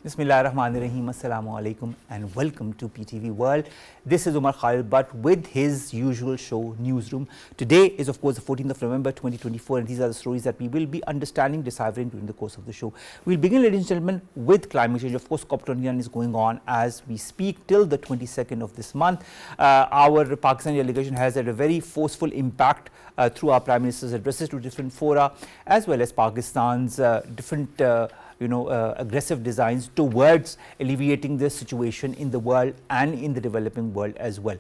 Bismillahirrahmanirrahim. Assalamu alaikum and welcome to PTV World. This is Omar Khalid, but with his usual show, Newsroom. Today is, of course, the 14th of November 2024, and these are the stories that we will be understanding, deciphering during the course of the show. We'll begin, ladies and gentlemen, with climate change. Of course, COP29 is going on as we speak till the 22nd of this month. Our Pakistani delegation has had a very forceful impact through our Prime Minister's addresses to different fora, as well as Pakistan's different aggressive designs towards alleviating the situation in the world and in the developing world as well.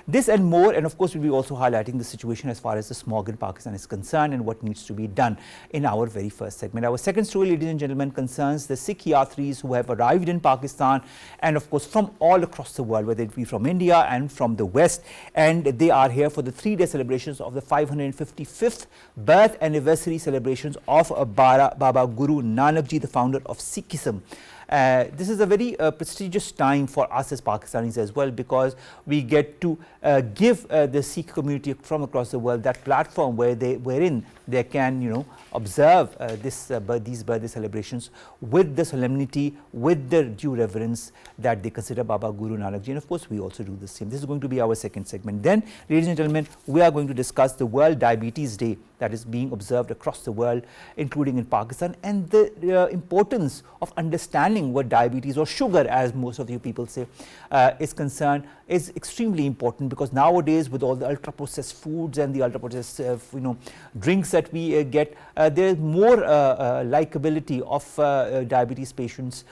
This and more, and of course we'll be also highlighting the situation as far as the smog in Pakistan is concerned and what needs to be done in our very first segment. Our second story, ladies and gentlemen, concerns the Sikh Yatris who have arrived in Pakistan, and of course from all across the world, whether it be from India and from the West, and they are here for the 3-day celebrations of the 555th birth anniversary celebrations of Baba Guru Nanak ji, the founder of Sikhism. This is a very prestigious time for us as Pakistanis as well, because we get to give the Sikh community from across the world that platform wherein they can observe these birthday celebrations with the solemnity, with the due reverence that they consider Baba Guru Nanak ji, and of course we also do the same. This is going to be our second segment. Then, ladies and gentlemen, we are going to discuss the World Diabetes Day that is being observed across the world, including in Pakistan, and the importance of understanding what diabetes, or sugar as most of you people say, is concerned, is extremely important, because nowadays with all the ultra processed foods and the ultra processed drinks that we get, there is more likability of diabetes patients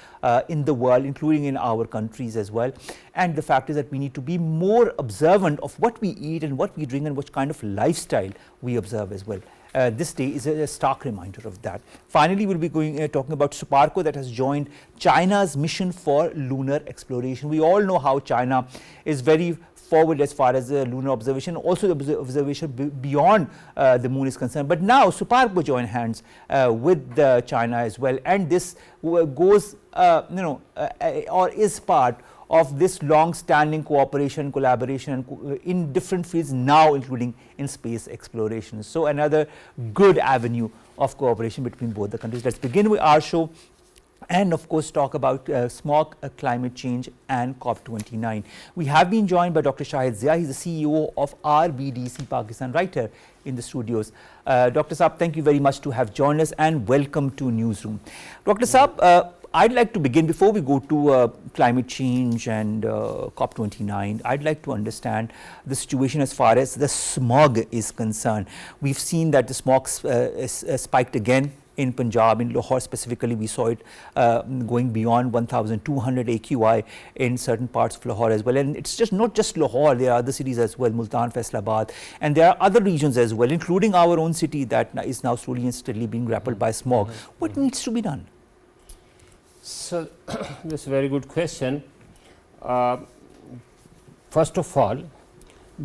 in the world, including in our countries as well. And the fact is that we need to be more observant of what we eat and what we drink and what kind of lifestyle we observe as well. This day is a stark reminder of that. Finally, we'll be talking about Suparco, that has joined China's mission for lunar exploration. We all know how China is very forward as far as the lunar observation, also the observation beyond the moon is concerned. But now Suparco joined hands with China as well, and this goes or is part of this long-standing cooperation, collaboration in different fields now, including in space exploration. So another good avenue of cooperation between both the countries. Let's begin with our show and of course talk about smog, climate change and COP29. We have been joined by Dr. Shahid Zia. He's the CEO of RBDC Pakistan, right here in the studios. Dr. Saab, thank you very much to have joined us, and welcome to Newsroom. Dr. Saab, I'd like to begin, before we go to climate change and COP29, I'd like to understand the situation as far as the smog is concerned. We've seen that the smog spiked again in Punjab, in Lahore specifically. We saw it going beyond 1,200 AQI in certain parts of Lahore as well. And it's just not just Lahore, there are other cities as well, Multan, Faisalabad, and there are other regions as well, including our own city that is now slowly and steadily being grappled by smog. What needs to be done? So, that's a very good question. First of all,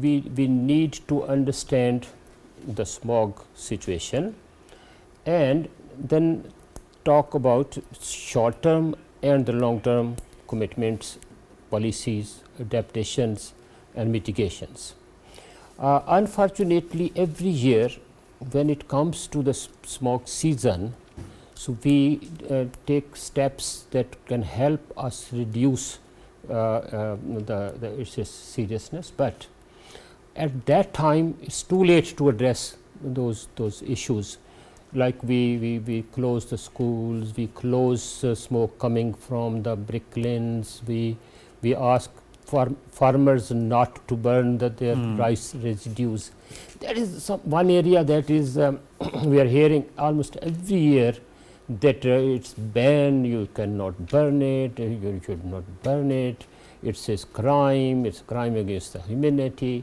we need to understand the smog situation, and then talk about short-term and the long-term commitments, policies, adaptations and mitigations. Unfortunately, every year when it comes to the smog season, so we take steps that can help us reduce its seriousness, but at that time it's too late to address those issues. Like we close the schools, we close smoke coming from the brick lanes, we ask farmers not to burn their rice residues. That is one area that is we are hearing almost every year, that it's banned, you cannot burn it, you should not burn it, it says crime, it's crime against the humanity.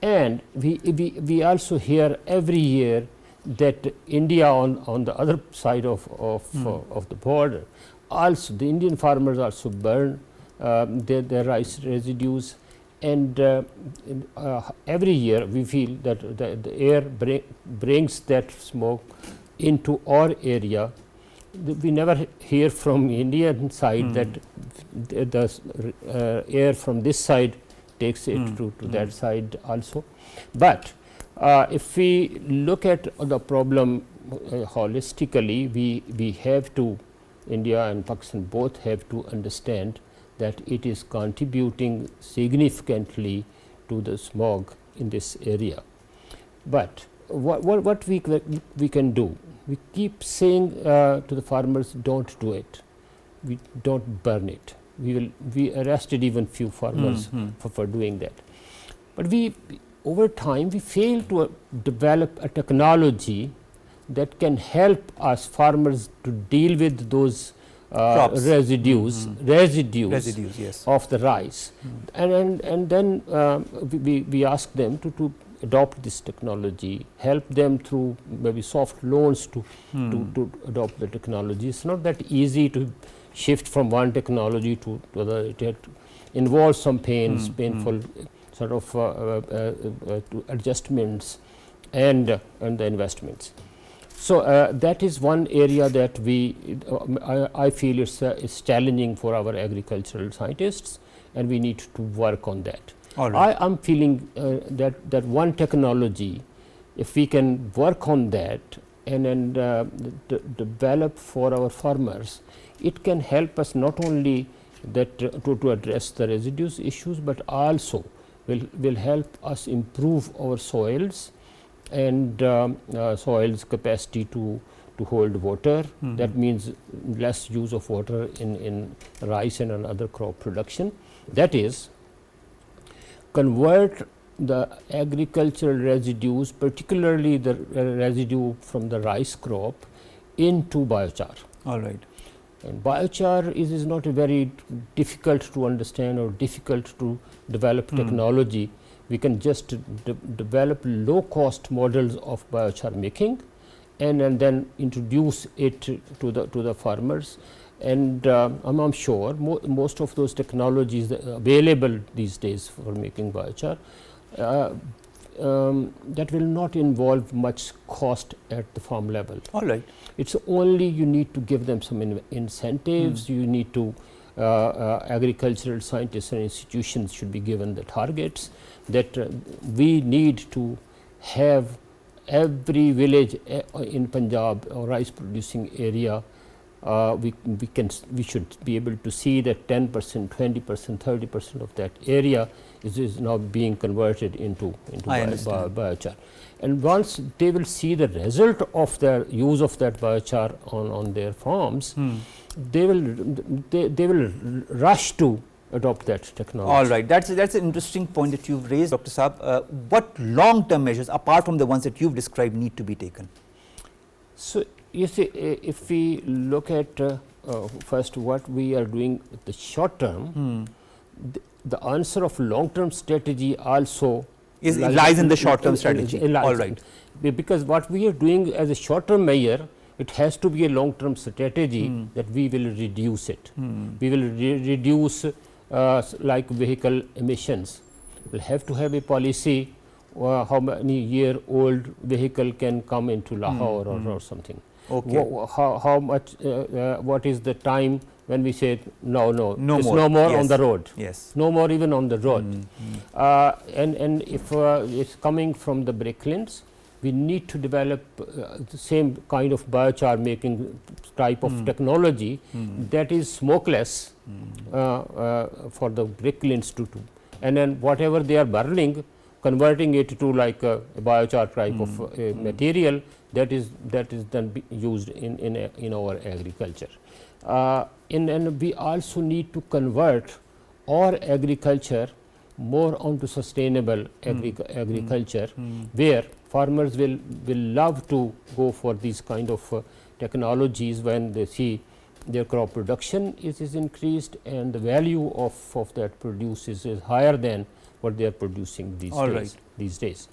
And we also hear every year that India on the other side of the border, also the Indian farmers also burn their rice residues, and every year we feel that the air brings that smoke into our area. We never hear from Indian side that the air from this side takes it to that side also. But if we look at the problem holistically, we have to India and Pakistan both have to understand that it is contributing significantly to the smog in this area. But what we can do, we keep saying to the farmers, don't do it, we don't burn it. We arrested even few farmers for doing that. But we over time we fail to develop a technology that can help us farmers to deal with those residues yes. of the rice, and then we ask them to adopt this technology, help them through maybe soft loans to adopt the technology. It's not that easy to shift from one technology to other. It involves some painful sort of adjustments and the investments. So that is one area that I feel is challenging for our agricultural scientists, and we need to work on that. All right. I am feeling that one technology, if we can work on that and develop for our farmers, it can help us not only that to address the residues issues, but also will help us improve our soils and soils capacity to hold water. That means less use of water in rice and another crop production. That is, convert the agricultural residues, particularly the residue from the rice crop, into biochar. All right. And biochar is not a very difficult to understand or difficult to develop technology. We can just develop low cost models of biochar making and then introduce it to the farmers. And I'm sure most of those technologies available these days for making biochar, that will not involve much cost at the farm level. All right. It's only you need to give them some incentives. You need to agricultural scientists and institutions should be given the targets that we need to have every village in Punjab or rice producing area. We should be able to see that 10%, 20%, 30% of that area is now being converted into biochar. And once they will see the result of their use of that biochar on their farms, they will rush to adopt that technology. All right, that's an interesting point that you've raised, Dr. Saab. What long-term measures, apart from the ones that you've described, need to be taken? So you see, if we look at first what we are doing at the short term, the answer of long-term strategy also lies in the short-term strategy. All right. Because what we are doing as a short-term measure, it has to be a long-term strategy that we will reduce it. We will reduce like vehicle emissions. We'll have to have a policy how many year old vehicle can come into Lahore or something. Okay. How much, what is the time when we say no more yes. on the road, yes, no more even on the road. And if it's coming from the bricklands, we need to develop the same kind of biochar making type of technology that is smokeless for the bricklands to do. And then whatever they are burning, converting it to like a biochar type of material that is then used in our agriculture. And we also need to convert our agriculture more onto sustainable agriculture, where farmers will love to go for these kind of technologies when they see their crop production is increased and the value of that produce is higher than what they are producing these days.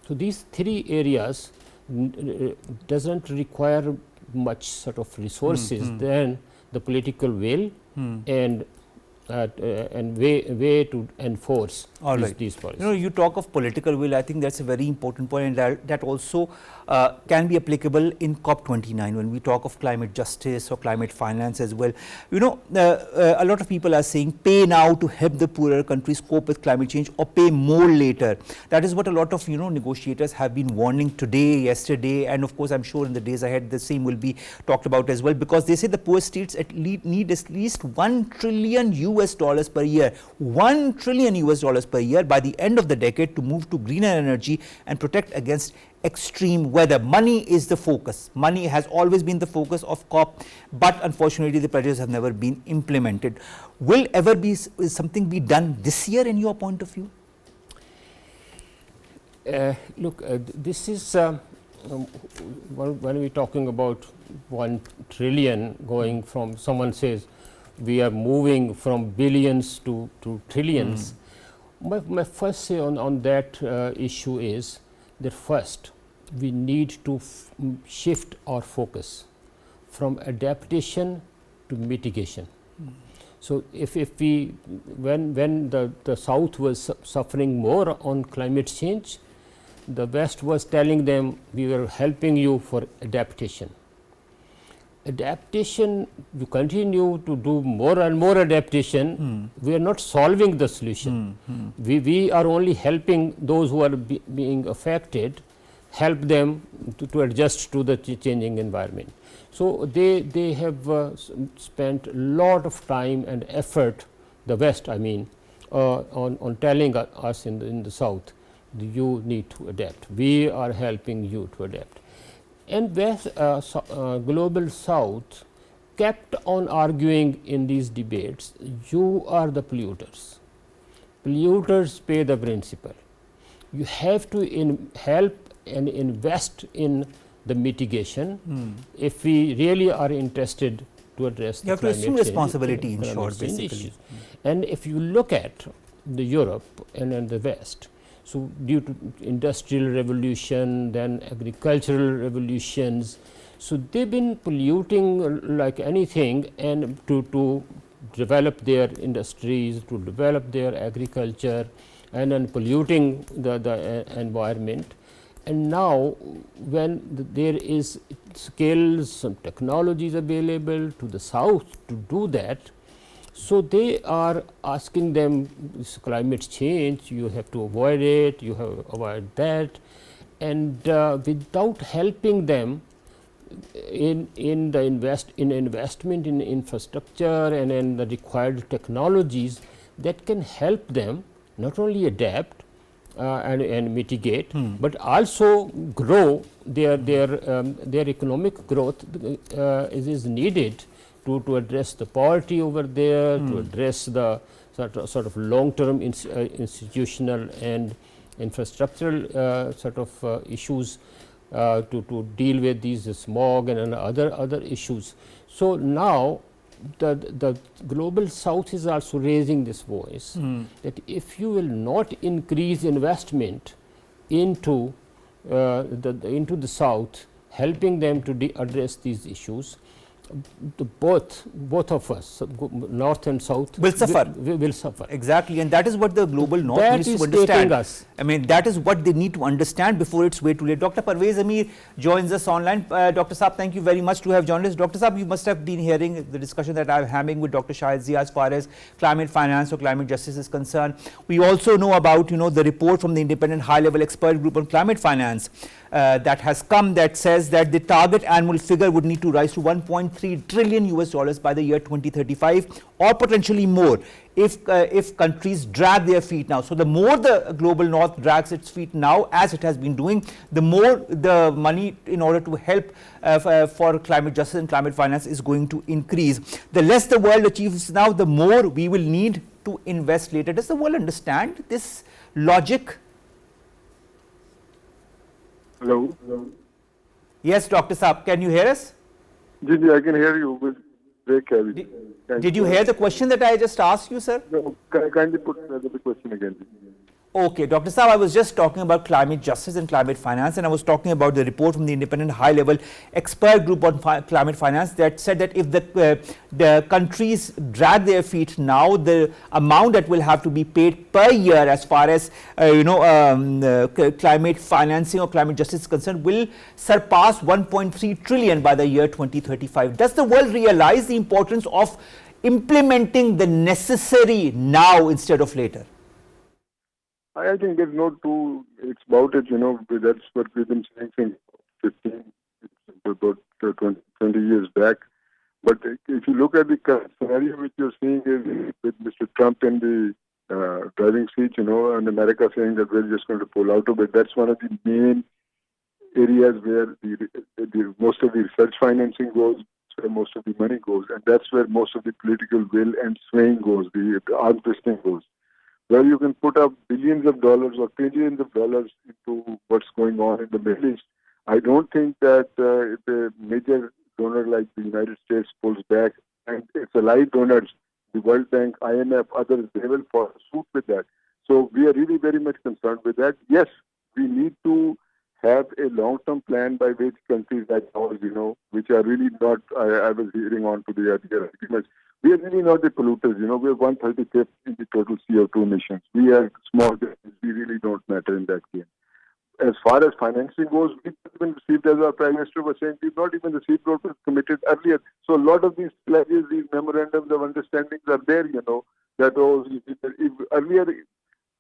So these three areas doesn't require much sort of resources than the political will and and way to enforce these policies. You know, you talk of political will. I think that's a very important point, and that also can be applicable in COP29 when we talk of climate justice or climate finance as well. You know, a lot of people are saying pay now to help the poorer countries cope with climate change, or pay more later. That is what a lot of negotiators have been warning today, yesterday, and of course I'm sure in the days ahead the same will be talked about as well, because they say the poor states need at least $1 trillion per year, $1 trillion per year by the end of the decade to move to greener energy and protect against extreme weather. Money is the focus. Money has always been the focus of COP, but unfortunately the pledges have never been implemented. Will ever be something be done this year in your point of view? Look, this is when we're talking about 1 trillion going from, someone says we are moving from billions to trillions. My first say on that issue is that first we need to shift our focus from adaptation to mitigation. So if we, when the South was suffering more on climate change, the West was telling them we were helping you for adaptation. Adaptation, you continue to do more and more adaptation, we are not solving the solution. We are only helping those who are being affected, help them to adjust to the changing environment. So they have spent a lot of time and effort, the West I mean, on telling us in the South, you need to adapt, we are helping you to adapt. And West, Global South kept on arguing in these debates, you are the polluters, polluters pay the principal, you have to help and invest in the mitigation if we really are interested to address the climate change. You have to assume responsibility in short, basically. And if you look at the Europe and the West, so due to industrial revolution, then agricultural revolutions, so they've been polluting like anything, and to develop their industries, to develop their agriculture, and then polluting the environment. And now when there is skills, some technologies available to the South to do that, so they are asking them, this climate change, you have to avoid it, you have to avoid that, and without helping them in investment in infrastructure and in the required technologies that can help them not only adapt and mitigate, but also grow their economic growth is needed to address the poverty over there, to address the sort of long-term institutional and infrastructural sort of issues, to deal with these smog and other issues. So now the Global South is also raising this voice that if you will not increase investment into the South, helping them to address these issues, both of us, North and South, will suffer. Will suffer. Exactly, and that is what the Global North that needs to understand. Taking us. I mean, that is what they need to understand before it's way too late. Dr. Parvez Amir joins us online. Dr. Saab, thank you very much to have joined us. Dr. Saab, you must have been hearing the discussion that I'm having with Dr. Shahid Zia as far as climate finance or climate justice is concerned. We also know about the report from the independent high-level expert group on climate finance that has come, that says that the target annual figure would need to rise to $1.3 trillion by the year 2035, or potentially more if countries drag their feet now. So the more the Global North drags its feet now, as it has been doing, the more the money in order to help for climate justice and climate finance is going to increase. The less the world achieves now, the more we will need to invest later. Does the world understand this logic? Hello. Yes, Dr. Saab, can you hear us? I can hear you with break heavy. Did you hear the question that I just asked you, sir? No, kindly put the question again. Okay, Dr. Saab, I was just talking about climate justice and climate finance, and I was talking about the report from the independent high-level expert group on climate finance that said that if the countries drag their feet now, the amount that will have to be paid per year as far as climate financing or climate justice is concerned will surpass 1.3 trillion by the year 2035. Does the world realize the importance of implementing the necessary now instead of later? I think there's no two it's about it, that's what we've been saying since 15, about 20 years back. But if you look at the scenario which you're seeing is with Mr. Trump in the driving seat, and America saying that we're just going to pull out of it, that's one of the main areas where the most of the research financing goes, where most of the money goes, and that's where most of the political will and swaying goes, the arm twisting goes. Where you can put up billions of dollars or trillions of dollars into what's going on in the Middle East. I don't think that if a major donor like the United States pulls back, and it's allied donors, the World Bank, IMF, others, they will follow suit with that. So we are really very much concerned with that. Yes, we need to have a long-term plan by which countries like ours, which are really not, I was hearing on to the earlier arguments, we are really not the polluters, we are 135th in the total CO2 emissions. We are small, we really don't matter in that game. As far as financing goes, we've been received, as our Prime Minister was saying, we've not even received what was committed earlier. So a lot of these pledges, these memorandums of understandings are there, that if earlier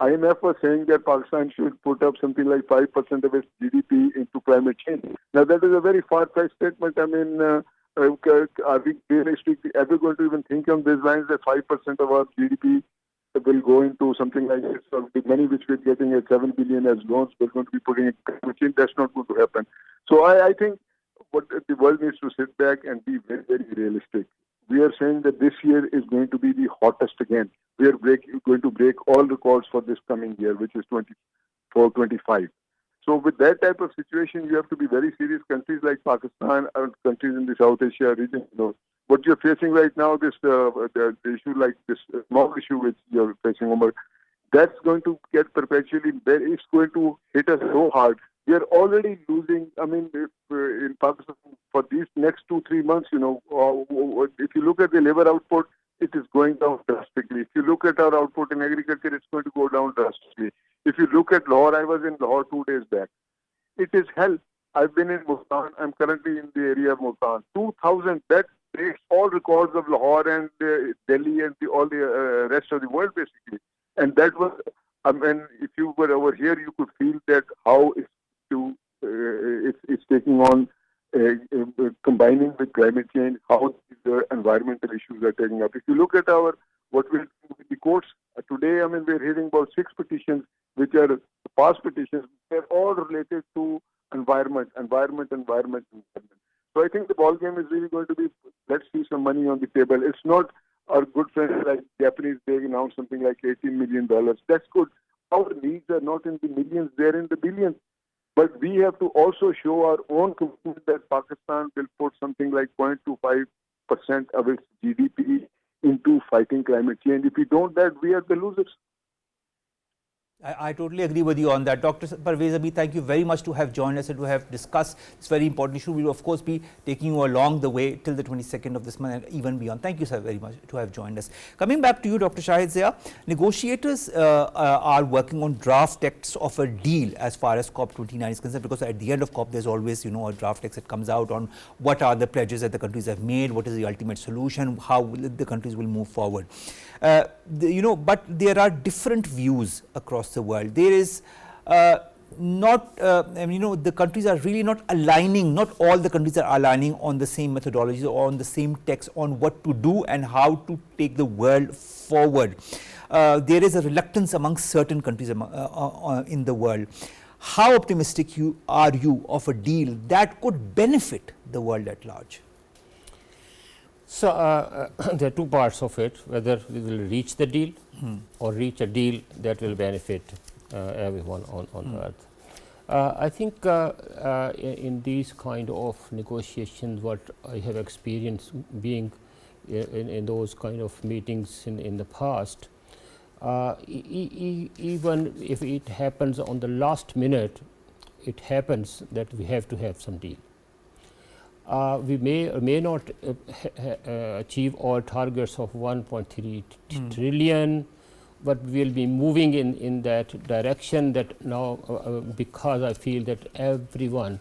IMF was saying that Pakistan should put up something like 5% of its GDP into climate change. Now that is a very far-fetched statement. I mean, are we realistically ever going to even think on these lines that 5% of our GDP will go into something like this? So the money which we're getting at 7 billion as loans, we're going to be putting in climate change. That's not going to happen. So I think what the world needs to sit back and be very, very realistic. We are saying that this year is going to be the hottest again. We are going to break all records for this coming year, which is 24-25. So with that type of situation, you have to be very serious. Countries like Pakistan and countries in the South Asia region, what you're facing right now, this the issue like this small issue which you're facing, Omar, that's going to get perpetually, it's going to hit us so hard. We are already losing, I mean, in Pakistan, for these next 2-3 months, if you look at the labor output, it is going down drastically. If you look at our output in agriculture, it's going to go down drastically. If you look at Lahore, I was in Lahore 2 days back. It is hell. I've been in Multan. I'm currently in the area of Multan. 2,000, that breaks all records of Lahore and Delhi and all the rest of the world, basically. And that was, if you were over here, you could feel that how it's taking on, combining with climate change, how the environmental issues are taking up. If you look at what we're doing with the courts, today, we're hearing about 6 petitions, which are past petitions. They're all related to environment. So I think the ball game is really going to be, let's see some money on the table. It's not our good friends like Japanese, they announced something like $18 million. That's good. Our needs are not in the millions, they're in the billions. But we have to also show our own commitment that Pakistan will put something like 0.25% of its GDP into fighting climate change. If we don't that, we are the losers. I totally agree with you on that. Dr. Parvez Abi, thank you very much to have joined us and to have discussed this very important issue. We will, of course, be taking you along the way till the 22nd of this month and even beyond. Thank you, sir, very much to have joined us. Coming back to you, Dr. Shahid Zia, negotiators are working on draft texts of a deal as far as COP29 is concerned, because at the end of COP, there's always, a draft text that comes out on what are the pledges that the countries have made, what is the ultimate solution, how the countries will move forward. But there are different views across the world. There is the countries are really not aligning, not all the countries are aligning on the same methodologies or on the same text on what to do and how to take the world forward. There is a reluctance among certain countries in the world. How optimistic are you of a deal that could benefit the world at large? So, there are 2 parts of it, whether we will reach the deal or reach a deal that will benefit everyone on earth. I think in these kind of negotiations, what I have experienced being in those kind of meetings in the past, Even if it happens on the last minute, it happens that we have to have some deal. We may or may not achieve all targets of 1.3 trillion, but we will be moving in that direction. That now, because I feel that everyone,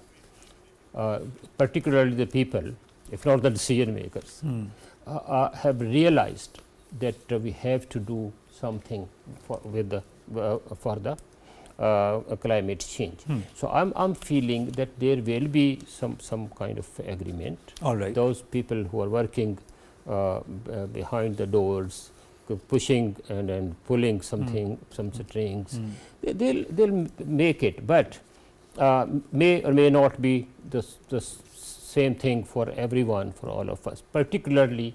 particularly the people, if not the decision makers, have realized that we have to do something for the climate change. So I'm feeling that there will be some kind of agreement. All right. Those people who are working behind the doors, pushing and pulling something, some strings, they'll make it, but may or may not be the same thing for everyone, for all of us, particularly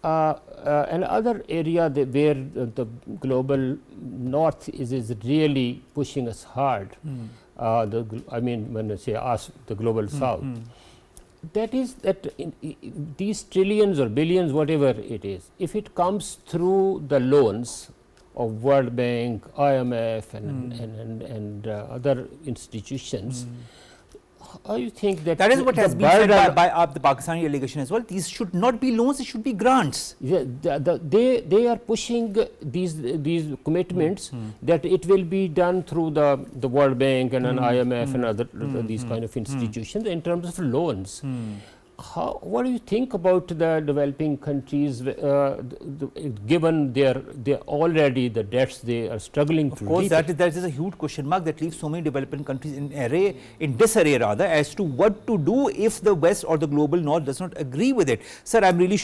another area where the global north is really pushing us hard. I mean, when I say us, the global south, that is that these trillions or billions, whatever it is, if it comes through the loans of World Bank, IMF and other institutions, I think that is what has been said by the Pakistani delegation as well. These should not be loans; it should be grants. Yeah, they are pushing these commitments that it will be done through the World Bank and an IMF and other these kind of institutions in terms of loans. What do you think about the developing countries, given their already the debts they are struggling to repay? Of course, that is a huge question mark that leaves so many developing countries in disarray rather, as to what to do if the West or the global North does not agree with it. Sir, I'm really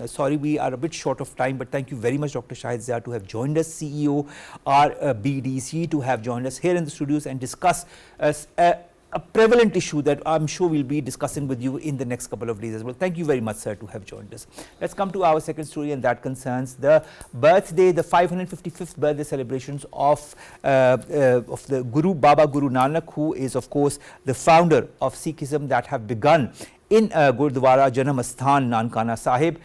sorry we are a bit short of time, but thank you very much, Dr. Shahid Zia, to have joined us, CEO, RBDC, to have joined us here in the studios and discuss a prevalent issue that I'm sure we'll be discussing with you in the next couple of days as well. Thank you very much, sir, to have joined us. Let's come to our second story, and that concerns the 555th birthday celebrations of the Baba Guru Nanak, who is, of course, the founder of Sikhism, that have begun in Gurdwara Janamasthan, Nankana Sahib.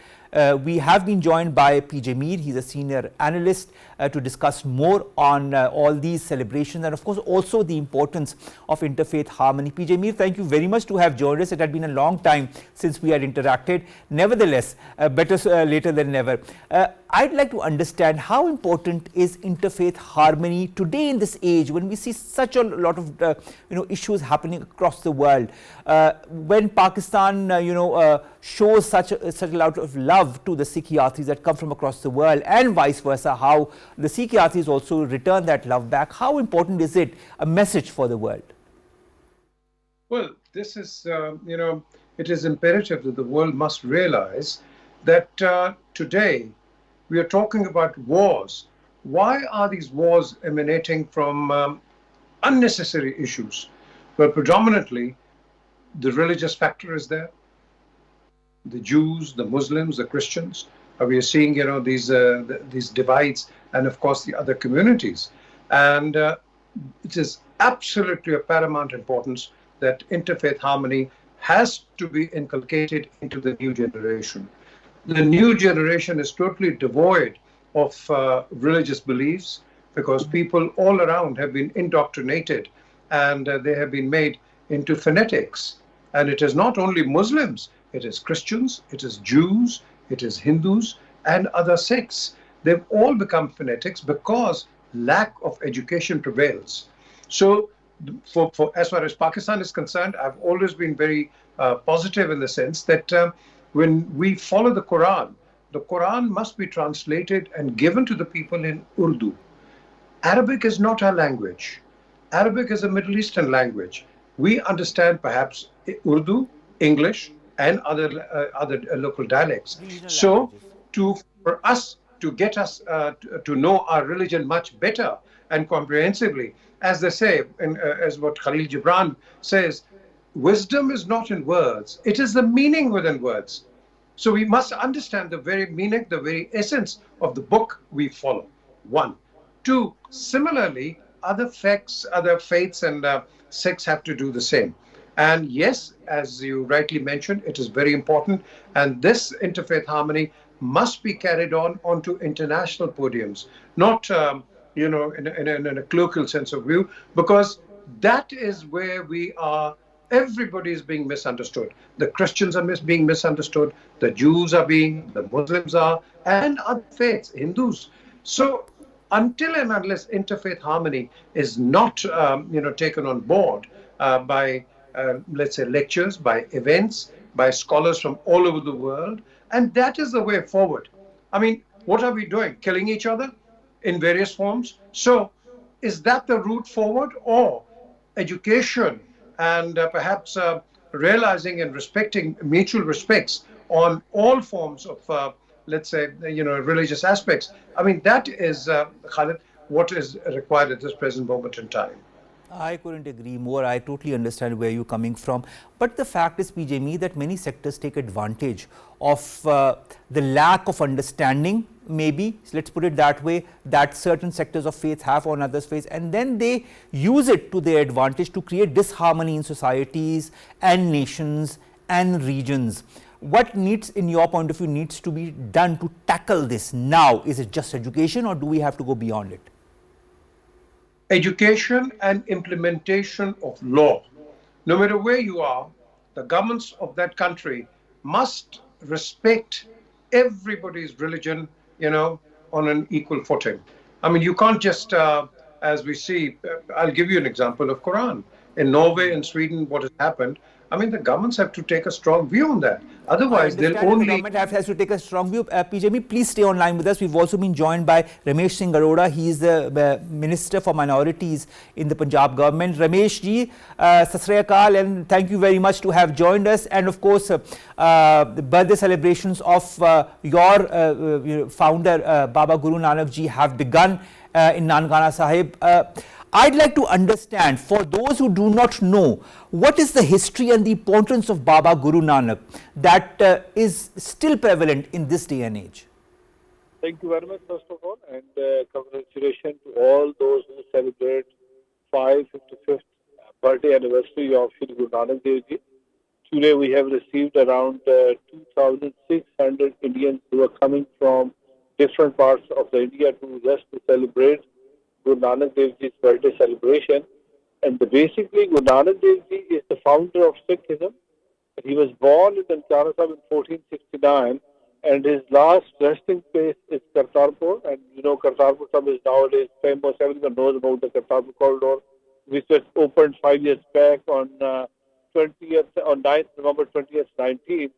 We have been joined by PJ Mir. He's a senior analyst to discuss more on all these celebrations and, of course, also the importance of interfaith harmony. PJ Mir, thank you very much to have joined us. It had been a long time since we had interacted. Nevertheless, better later than never. I'd like to understand how important is interfaith harmony today in this age when we see such a lot of issues happening across the world. When Pakistan shows such a lot of love to the Sikh Yatris that come from across the world, and vice versa, how the Sikh Yatris also return that love back. How important is it a message for the world? Well, this is, it is imperative that the world must realize that today we are talking about wars. Why are these wars emanating from unnecessary issues? Well, predominantly the religious factor is there. The Jews, the Muslims, the Christians. We are seeing, these divides, and of course the other communities. And it is absolutely of paramount importance that interfaith harmony has to be inculcated into the new generation. The new generation is totally devoid of religious beliefs, because people all around have been indoctrinated and they have been made into fanatics. And it is not only Muslims, it is Christians, it is Jews, it is Hindus and other sects. They've all become fanatics because lack of education prevails. So for as far as Pakistan is concerned, I've always been very positive in the sense that when we follow the Quran must be translated and given to the people in Urdu. Arabic is not our language. Arabic is a Middle Eastern language. We understand perhaps Urdu, English, and other local dialects. So for us to get us to know our religion much better and comprehensively, as they say, and as what Khalid Gibran says, wisdom is not in words, it is the meaning within words. So we must understand the very meaning, the very essence of the book we follow. One. Two, similarly, other faiths and sects have to do the same. And yes, as you rightly mentioned, it is very important. And this interfaith harmony must be carried on onto international podiums, not in a colloquial sense of view, because that is where we are. Everybody is being misunderstood. The Christians are being misunderstood. The Jews are being. The Muslims are, and other faiths, Hindus. So until and unless interfaith harmony is not taken on board by let's say lectures, by events, by scholars from all over the world, and that is the way forward. I mean, what are we doing? Killing each other in various forms? So is that the route forward, or education and perhaps realizing and respecting mutual respects on all forms of let's say religious aspects? I mean, that is Khalid, what is required at this present moment in time. I couldn't agree more. I totally understand where you're coming from. But the fact is, PJME, that many sectors take advantage of the lack of understanding, maybe, so let's put it that way, that certain sectors of faith have on others' faith, and then they use it to their advantage to create disharmony in societies and nations and regions. What needs, in your point of view, needs to be done to tackle this now? Is it just education, or do we have to go beyond it? Education and implementation of law. No matter where you are, the governments of that country must respect everybody's religion, on an equal footing. I mean, you can't just, as we see, I'll give you an example of Quran. In Norway and Sweden, what has happened, I mean, the governments have to take a strong view on that. I Otherwise, they'll understand that the only. government has to take a strong view. PJME, please stay online with us. We've also been joined by Ramesh Singh Arora. He is the Minister for Minorities in the Punjab government. Ramesh ji, Sat Sri Akal, and thank you very much to have joined us. And of course, the birthday celebrations of your founder, Baba Guru Nanak ji, have begun in Nankana Sahib. I'd like to understand, for those who do not know, what is the history and the importance of Baba Guru Nanak that is still prevalent in this day and age? Thank you very much, first of all, and congratulations to all those who celebrate 555th birthday anniversary of Shri Guru Nanak Dev Ji. Today we have received around 2,600 Indians who are coming from different parts of the India to celebrate Guru Nanak Dev Ji's birthday celebration. And basically, Guru Nanak Dev Ji is the founder of Sikhism. He was born in Nankana Sahib in 1469, and his last resting place is Kartarpur. And Kartarpur Sahib is nowadays famous. Everyone knows about the Kartarpur corridor, which was opened 5 years back on 9th November 2019,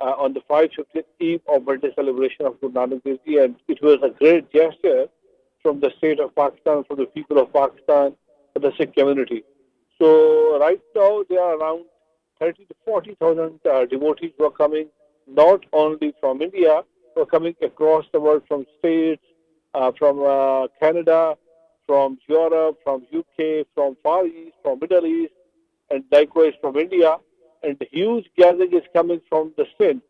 on the 550th eve of birthday celebration of Guru Nanak Dev Ji. And it was a great gesture from the state of Pakistan, from the people of Pakistan, for the Sikh community. So right now there are around 30 to 40,000 devotees who are coming, not only from India, who are coming across the world, from states, from Canada, from Europe, from UK, from Far East, from Middle East, and likewise from India. And the huge gathering is coming from the Sindh.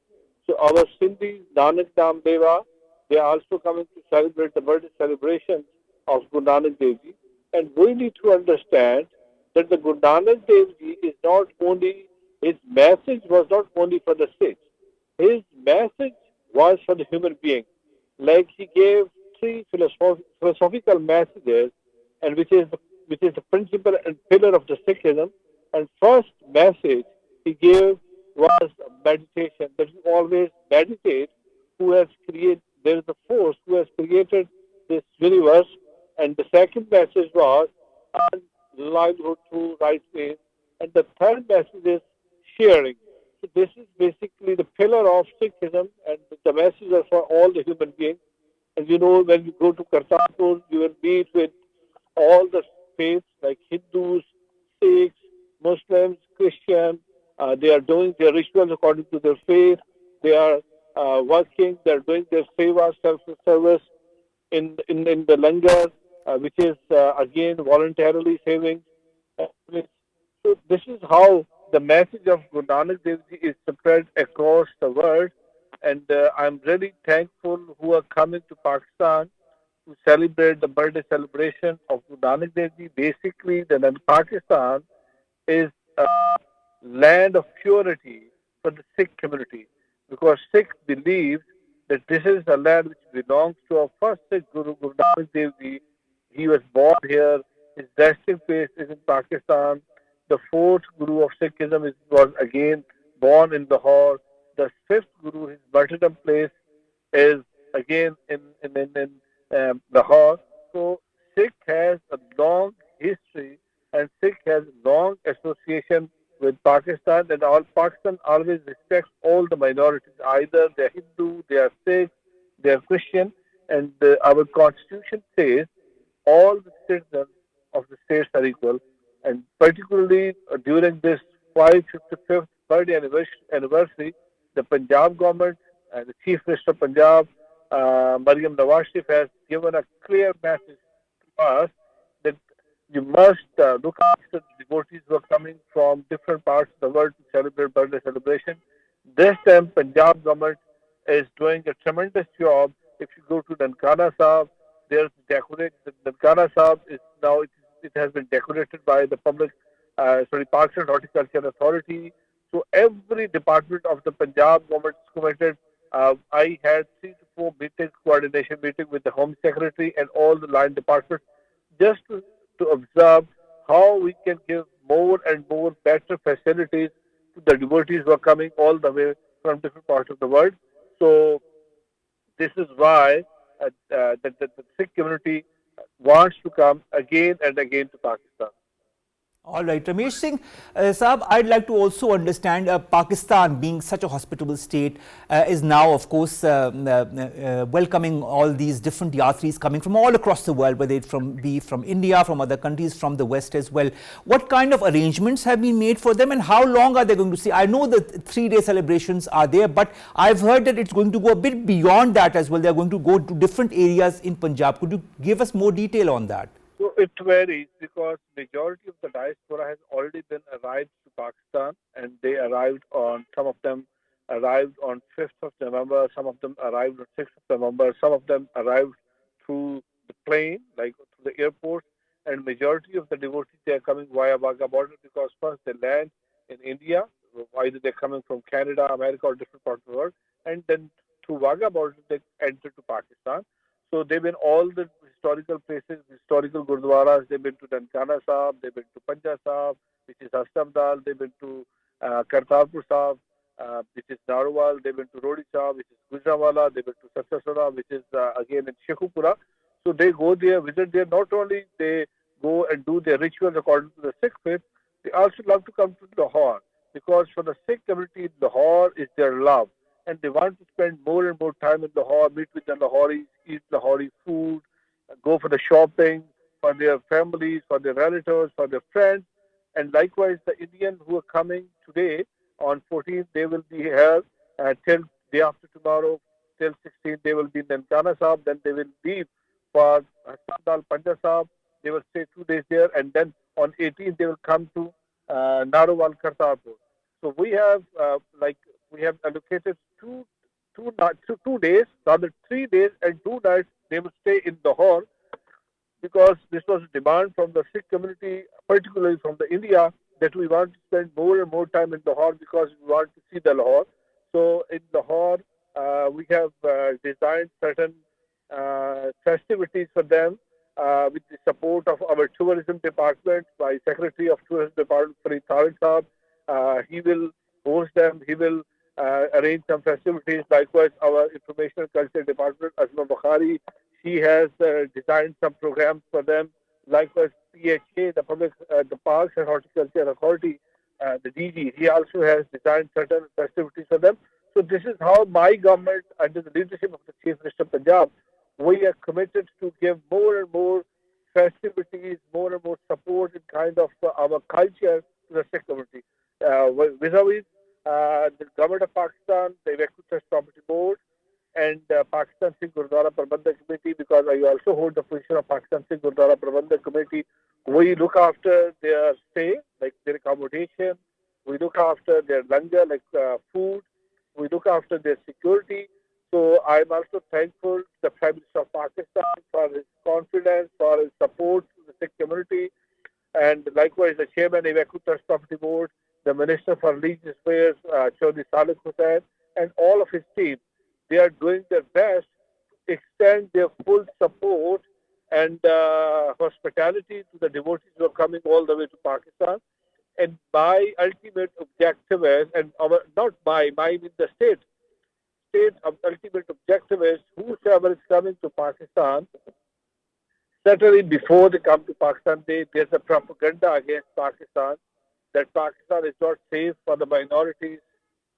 So our Sindhi Nanak Nam Deva, they are also coming to celebrate the birthday celebration of Guru Nanak Dev Ji. And we need to understand that the Guru Nanak Dev Ji is not only, his message was not only for the Sikhs. His message was for the human being. Like he gave three philosophical messages, and which is the principle and pillar of the Sikhism. And first message he gave was meditation, that you always meditate, who has created, there is a force who has created this universe. And the second message was livelihood through right ways. And the third message is sharing. So this is basically the pillar of Sikhism, and the message is for all the human beings. And when you go to Kartarpur, you will meet with all the faiths like Hindus, Sikhs, Muslims, Christians. They are doing their rituals according to their faith. They are working, they are doing their seva, self-service in the langar, which is again voluntarily saving. So this is how the message of Guru Nanak Dev Ji is spread across the world. And I'm really thankful who are coming to Pakistan to celebrate the birthday celebration of Guru Nanak Dev Ji. Basically, Pakistan is land of purity for the Sikh community, because Sikh believes that this is a land which belongs to our first Sikh Guru, Guru Nanak Dev Ji. He was born here. His resting place is in Pakistan. The fourth Guru of Sikhism was again born in Lahore. The fifth Guru, his martyrdom place, is again in Lahore. So Sikh has a long history and Sikh has long association with Pakistan, and all Pakistan always respects all the minorities. Either they're Hindu, they are Sikh, they are Christian, and our constitution says all the citizens of the states are equal. And particularly during this 555th birthday anniversary, the Punjab government and the Chief Minister of Punjab, Mariam Nawaz Sharif, has given a clear message to us that you must look after the devotees who are coming from different parts of the world to celebrate birthday celebration. This time, Punjab government is doing a tremendous job. If you go to Nankana Sahib, there's decorated. The Nankana Sahib is now it has been decorated by the Parks and Horticulture Authority. So every department of the Punjab government is committed. I had 3 to 4 meetings, coordination meeting with the Home Secretary and all the line departments, just to observe how we can give more and more better facilities to the devotees who are coming all the way from different parts of the world. So this is why the Sikh community wants to come again and again to Pakistan. All right, Ramesh Singh, Saab, I'd like to also understand Pakistan being such a hospitable state is now, of course, welcoming all these different yatris coming from all across the world, whether it be from India, from other countries, from the West as well. What kind of arrangements have been made for them and how long are they going to stay? I know the 3-day celebrations are there, but I've heard that it's going to go a bit beyond that as well. They're going to go to different areas in Punjab. Could you give us more detail on that? So it varies because majority of the diaspora has already been arrived to Pakistan, and they arrived on, some of them arrived on 5th of November, some of them arrived on 6th of November, some of them arrived through the plane, like through the airport, and majority of the devotees, they are coming via Wagah border because first they land in India, either they're coming from Canada, America, or different parts of the world, and then through Wagah border they enter to Pakistan. So they've been all the historical places, historical gurdwaras. They've been to Nankana Sahib, they've been to Panja Sahib, which is Hastamdal. They've been to Kartarpur Sahib, which is Narwal. They've been to Rodi Sahib, which is Gujranwala. They've been to Satsasura, which is again in Shekhupura. So they go there, visit there. Not only they go and do their rituals according to the Sikh faith, they also love to come to Lahore because for the Sikh community, Lahore is their love. And they want to spend more and more time in Lahore, meet with the Lahoris, eat Lahori food, go for the shopping for their families, for their relatives, for their friends. And likewise, the Indians who are coming today on 14th, they will be here till day after tomorrow, till 16th, they will be in Nankana Sahib. Then they will leave for Sandal Panja Sahib. They will stay 2 days there. And then on 18th, they will come to Narowal Kartarpur. So we have we have allocated 2 days, rather 3 days and 2 nights. They will stay in Lahore because this was a demand from the Sikh community, particularly from the India, that we want to spend more and more time in Lahore because we want to see the Lahore. So in Lahore, we have designed certain festivities for them with the support of our tourism department by Secretary of Tourism Department, Farid Tariq Saab. He will host them. He will arrange some festivities. Likewise, our Information and Culture Department, Azma Bukhari, she has designed some programs for them. Likewise, PHA, the Parks and Horticulture Authority, the DG, he also has designed certain festivities for them. So this is how my government, under the leadership of the Chief Minister of Punjab, we are committed to give more and more festivities, more and more support in kind of our culture to the Sikh community. Vis-a-vis the government of Pakistan, the Evacuee Trust Property Board, and Pakistan Sikh Gurdwara Prabandhak Committee, because I also hold the position of Pakistan Sikh Gurdwara Prabandhak Committee. We look after their stay, like their accommodation. We look after their langar, like food. We look after their security. So I'm also thankful to the Prime Minister of Pakistan for his confidence, for his support to the Sikh community, and likewise the Chairman of Evacuee Trust Property Board. the Minister for Religious Affairs, Chaudhry Salih Hussain, and all of his team. They are doing their best to extend their full support and hospitality to the devotees who are coming all the way to Pakistan. And my ultimate objective is, and our, not my means the state ultimate objective is, whosoever is coming to Pakistan, certainly before they come to Pakistan, there's a propaganda against Pakistan that Pakistan is not safe for the minorities,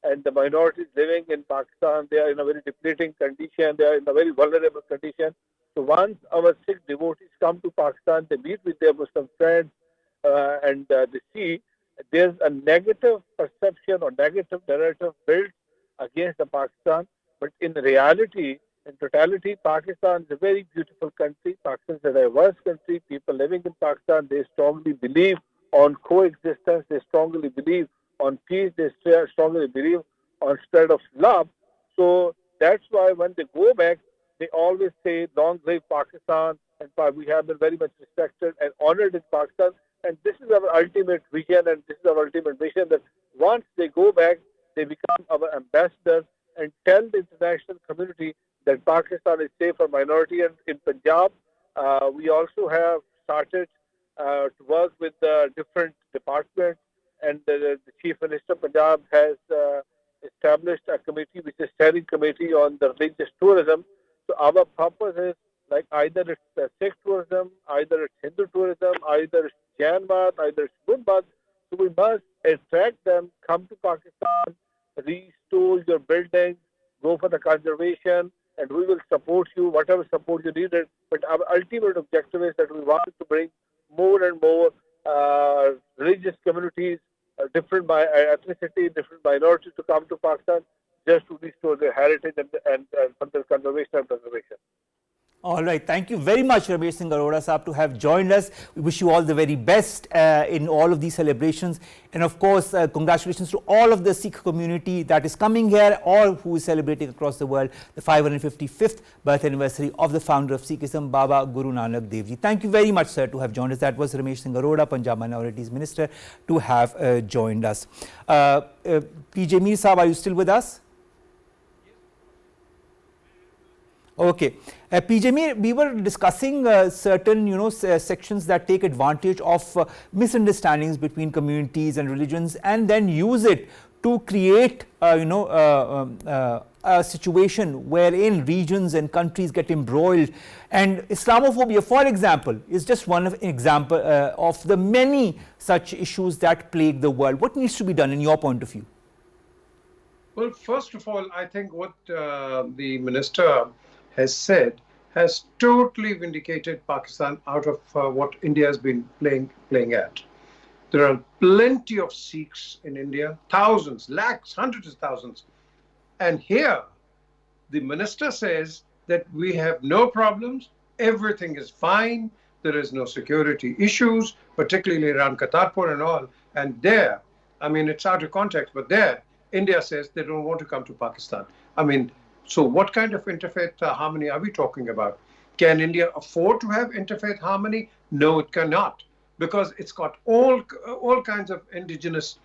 and the minorities living in Pakistan, they are in a very depleting condition, they are in a very vulnerable condition. So once our Sikh devotees come to Pakistan, they meet with their Muslim friends and they see there's a negative perception or negative narrative built against the Pakistan. But in reality, in totality, Pakistan is a very beautiful country. Pakistan is a diverse country. People living in Pakistan, they strongly believe on coexistence. They strongly believe on peace. They strongly believe on spread of love. So that's why when they go back, they always say, long live Pakistan. And we have been very much respected and honored in Pakistan. And this is our ultimate vision and this is our ultimate mission, that once they go back, they become our ambassadors and tell the international community that Pakistan is safe for minority. And in Punjab, we also have started to work with different departments, and the Chief Minister of Punjab has established a committee, which is a steering committee on the religious tourism. So our purpose is, like, either it's Sikh tourism, either it's Hindu tourism, either it's Jain Math, either it's Buddha Math. So we must attract them, come to Pakistan, restore your buildings, go for the conservation, and we will support you, whatever support you needed. But our ultimate objective is that we want to bring more and more religious communities, different ethnicity, different minorities to come to Pakistan just to restore their heritage and for their conservation and preservation. All right. Thank you very much, Ramesh Singh Arora Saab, to have joined us. We wish you all the very best in all of these celebrations. And of course, congratulations to all of the Sikh community that is coming here or who is celebrating across the world the 555th birth anniversary of the founder of Sikhism, Baba Guru Nanak Dev Ji. Thank you very much, sir, to have joined us. That was Ramesh Singh Arora, Punjab Minorities Minister, to have joined us. PJ Mir Saab, are you still with us? Okay. PJ Mir, we were discussing certain, sections that take advantage of misunderstandings between communities and religions and then use it to create, a situation wherein regions and countries get embroiled. And Islamophobia, for example, is just one example of the many such issues that plague the world. What needs to be done in your point of view? Well, first of all, I think what the minister has said has totally vindicated Pakistan out of what India has been playing at. There are plenty of Sikhs in India, thousands, lakhs, hundreds of thousands. And here, the minister says that we have no problems, everything is fine, there is no security issues, particularly around Kartarpur and all. And there, I mean, it's out of context, but there, India says they don't want to come to Pakistan. I mean, so what kind of interfaith harmony are we talking about? Can India afford to have interfaith harmony? No, it cannot, because it's got all kinds of indigenous,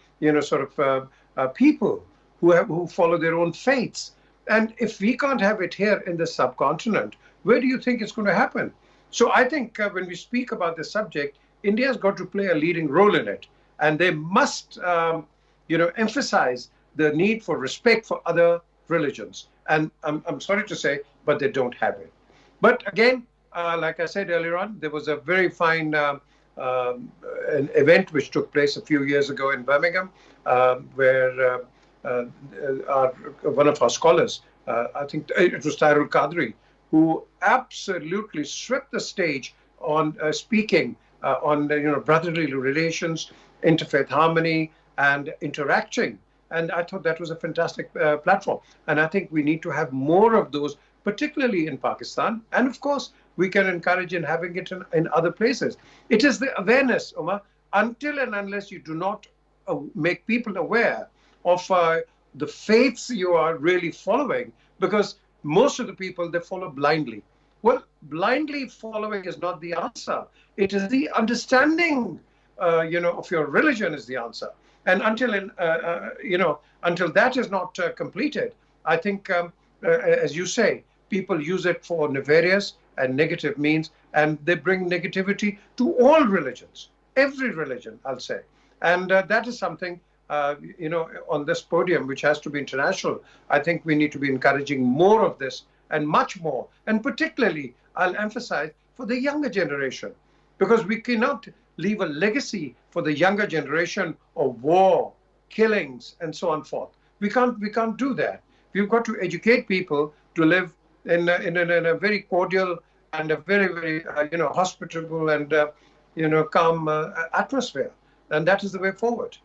people who follow their own faiths. And if we can't have it here in the subcontinent, where do you think it's going to happen? So I think when we speak about this subject, India has got to play a leading role in it, and they must, emphasize the need for respect for other religions. And I'm sorry to say, but they don't have it. But again, like I said earlier on, there was a very fine an event which took place a few years ago in Birmingham, where one of our scholars, I think it was Tyrul Qadri, who absolutely swept the stage on speaking on brotherly relations, interfaith harmony, and interacting. And I thought that was a fantastic platform. And I think we need to have more of those, particularly in Pakistan. And of course, we can encourage in having it in other places. It is the awareness, Omar, until and unless you do not make people aware of the faiths you are really following, because most of the people, they follow blindly. Well, blindly following is not the answer. It is the understanding, of your religion is the answer. And until until that is not completed, I think, as you say, people use it for nefarious and negative means, and they bring negativity to all religions, every religion, I'll say. And that is something, on this podium, which has to be international. I think we need to be encouraging more of this, and much more, and particularly I'll emphasize for the younger generation, because we cannot leave a legacy for the younger generation of war, killings, and so on forth. We can't do that. We've got to educate people to live in a very cordial and a very, very hospitable and calm atmosphere, and that is the way forward.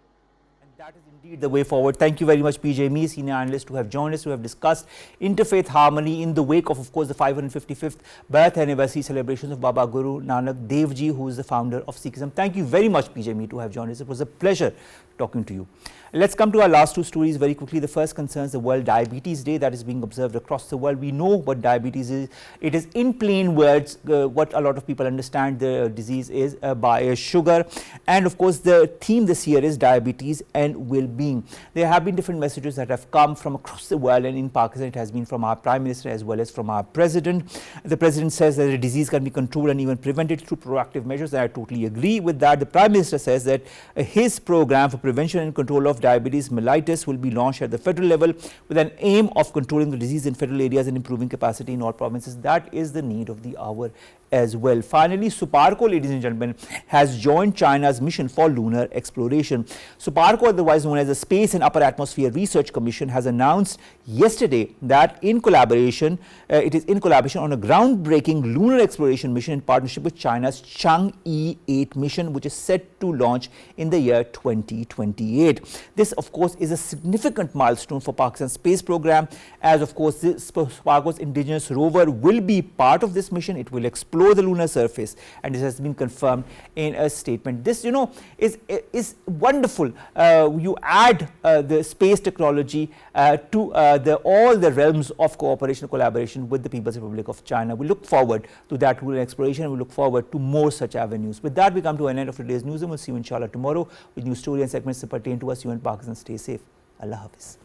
That is indeed the way forward. Thank you very much, PJ, Mir, Senior Analyst, who have joined us, who have discussed interfaith harmony in the wake of course, the 555th birth anniversary celebrations of Baba Guru Nanak Dev Ji, who is the founder of Sikhism. Thank you very much, PJ, Mir, to have joined us. It was a pleasure talking to you. Let's come to our last two stories very quickly. The first concerns the World Diabetes Day that is being observed across the world. We know what diabetes is. It is in plain words what a lot of people understand the disease is by sugar. And of course, the theme this year is diabetes and well-being. There have been different messages that have come from across the world, and in Pakistan it has been from our Prime Minister as well as from our President. The President says that the disease can be controlled and even prevented through proactive measures, and I totally agree with that. The Prime Minister says that his program for prevention and control of diabetes mellitus will be launched at the federal level with an aim of controlling the disease in federal areas and improving capacity in all provinces. That is the need of the hour as well. Finally, Suparco, ladies and gentlemen, has joined China's mission for lunar exploration. Suparco, otherwise known as the Space and Upper Atmosphere Research Commission, has announced yesterday that it is in collaboration on a groundbreaking lunar exploration mission in partnership with China's Chang'e 8 mission, which is set to launch in the year 2028. This, of course, is a significant milestone for Pakistan's space program, as of course Suparco's indigenous rover will be part of this mission. It will explore the lunar surface, and this has been confirmed in a statement. This, is wonderful. You add the space technology to all the realms of cooperation and collaboration with the People's Republic of China. We look forward to that lunar exploration. We look forward to more such avenues. With that, we come to an end of today's newsroom. We'll see you inshallah tomorrow with new story and segments that pertain to us. You in Pakistan, stay safe. Allah Hafiz.